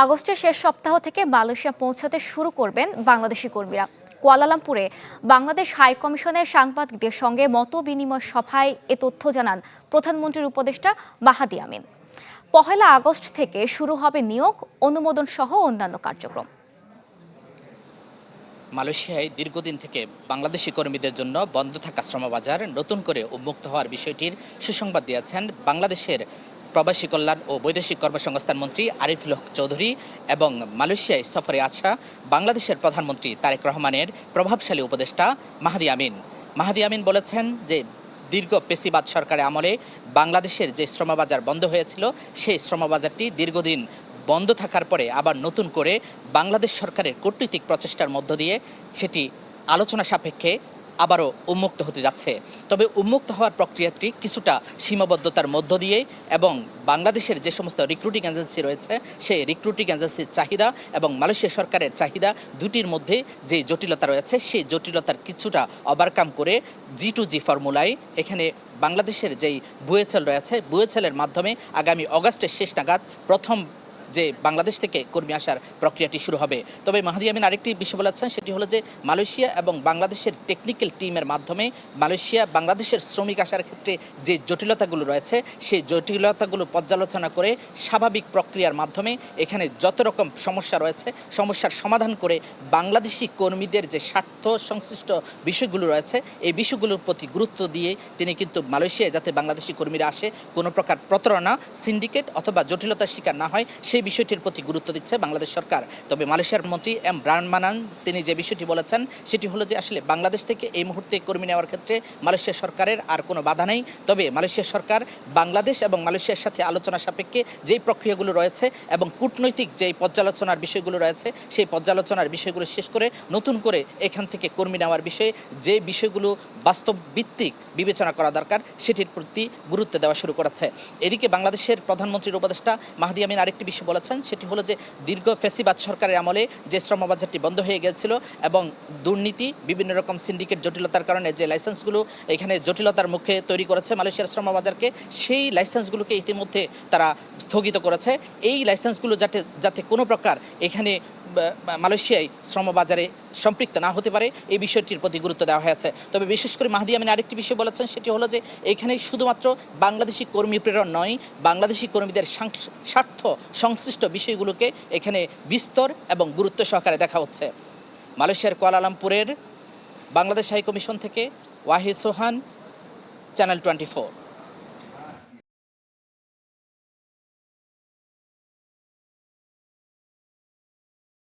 আগস্টের শেষ সপ্তাহ থেকে মালয়েশিয়া পৌঁছাতে শুরু করবেন বাংলাদেশি কর্মীরা। কুয়ালালামপুরে বাংলাদেশ হাই কমিশনের সাংবাদিকদের সঙ্গে মতবিনিময় সভায় এ তথ্য জানান প্রধানমন্ত্রীর উপদেষ্টা মাহাদি আমিন। ১ আগস্ট থেকে শুরু হবে নিয়োগ, অনুমোদন সহ অন্যান্য কার্যক্রম। মালয়েশিয়ায় দীর্ঘদিন থেকে বাংলাদেশি কর্মীদের জন্য বন্ধ থাকা শ্রমবাজার নতুন করে উন্মুক্ত হওয়ার বিষয়টির সুসংবাদ দিয়েছেন বাংলাদেশের প্রবাসী কল্যাণ ও বৈদেশিক কর্মসংস্থান মন্ত্রী আরিফুল হক চৌধুরী এবং মালয়েশিয়ায় সফরে আসা বাংলাদেশের প্রধানমন্ত্রী তারেক রহমানের প্রভাবশালী উপদেষ্টা মাহাদি আমিন। মাহাদি আমিন বলেছেন যে দীর্ঘ পেশিবাদ সরকারের আমলে বাংলাদেশের যে শ্রমবাজার বন্ধ হয়েছিল সেই শ্রমবাজারটি দীর্ঘদিন বন্ধ থাকার পরে আবার নতুন করে বাংলাদেশ সরকারের কূটনৈতিক প্রচেষ্টার মধ্য দিয়ে সেটি আলোচনা সাপেক্ষে আবারও উন্মুক্ত হতে যাচ্ছে। তবে উন্মুক্ত হওয়ার প্রক্রিয়াটি কিছুটা সীমাবদ্ধতার মধ্য দিয়ে এবং বাংলাদেশের যে সমস্ত রিক্রুটিং এজেন্সি রয়েছে সেই রিক্রুটিং এজেন্সির চাহিদা এবং মালয়েশিয়া সরকারের চাহিদা দুটির মধ্যে যে জটিলতা রয়েছে সেই জটিলতার কিছুটা ওভারকাম করে G2G ফর্মুলায় এখানে বাংলাদেশের যেই বুয়েছেল রয়েছে বুয়েছেলের মাধ্যমে আগামী অগাস্টের শেষ নাগাদ প্রথম যে বাংলাদেশ থেকে কর্মী আসার প্রক্রিয়াটি শুরু হবে। তবে মাহাদি আমিন আরেকটি বিষয় বলেছেন, সেটি হলো যে মালয়েশিয়া এবং বাংলাদেশের টেকনিক্যাল টিমের মাধ্যমে মালয়েশিয়া বাংলাদেশের শ্রমিক আসার ক্ষেত্রে যে জটিলতাগুলো রয়েছে সেই জটিলতাগুলো পর্যালোচনা করে স্বাভাবিক প্রক্রিয়ার মাধ্যমে এখানে যত রকম সমস্যা রয়েছে সমস্যার সমাধান করে বাংলাদেশি কর্মীদের যে স্বার্থ সংশ্লিষ্ট বিষয়গুলো রয়েছে এই বিষয়গুলোর প্রতি গুরুত্ব দিয়ে তিনি কিন্তু মালয়েশিয়ায় যাতে বাংলাদেশি কর্মীরা আসে কোনো প্রকার প্রতারণা, সিন্ডিকেট অথবা জটিলতার শিকার না হয় সেই বিষয়টির প্রতি গুরুত্ব দিচ্ছে বাংলাদেশ সরকার। তবে মালয়েশিয়ার মন্ত্রী এম ব্রাহ্মানান তিনি যে বিষয়টি বলেছেন সেটি হলো যে আসলে বাংলাদেশ থেকে এই মুহূর্তে কর্মী নেওয়ার ক্ষেত্রে মালয়েশিয়া সরকারের আর কোনো বাধা নেই। তবে মালয়েশিয়া সরকার বাংলাদেশ এবং মালয়েশিয়ার সাথে আলোচনা সাপেক্ষে যেই প্রক্রিয়াগুলো রয়েছে এবং কূটনৈতিক যেই পর্যালোচনার বিষয়গুলো রয়েছে সেই পর্যালোচনার বিষয়গুলো শেষ করে নতুন করে এখান থেকে কর্মী নেওয়ার বিষয়ে যে বিষয়গুলো বাস্তব ভিত্তিক বিবেচনা করা দরকার সেটির প্রতি গুরুত্ব দেওয়া শুরু করেছে। এদিকে বাংলাদেশের প্রধানমন্ত্রীর উপদেষ্টা মাহাদি আমিন আরেকটি বিষয় বলেছেন, সেটি হলো যে দীর্ঘ ফ্যাসিবাদ সরকারের আমলে যে শ্রমবাজারটি বন্ধ হয়ে গিয়েছিল এবং দুর্নীতি বিভিন্ন রকম সিন্ডিকেট জটিলতার কারণে যে লাইসেন্সগুলো এখানে জটিলতার মুখে তৈরি করেছে মালয়েশিয়ার শ্রমবাজারকে, সেই লাইসেন্সগুলোকে ইতিমধ্যে তারা স্থগিত করেছে। এই লাইসেন্সগুলো যাতে কোনো প্রকার এখানে মালয়েশিয়ায় শ্রমবাজারে সম্পৃক্ত না হতে পারে এই বিষয়টির প্রতি গুরুত্ব দেওয়া হয়েছে। তবে বিশেষ করে মাহাদি আমিন আরেকটি বিষয় বলেছেন, সেটি হলো যে এখানে শুধুমাত্র বাংলাদেশি কর্মী প্রেরণ নয়, বাংলাদেশি কর্মীদের স্বার্থ সংশ্লিষ্ট বিষয়গুলোকে এখানে বিস্তর এবং গুরুত্ব সহকারে দেখা হচ্ছে। মালয়েশিয়ার কুয়ালালামপুরের বাংলাদেশ হাই কমিশন থেকে ওয়াহিদ সোহান, চ্যানেল 24।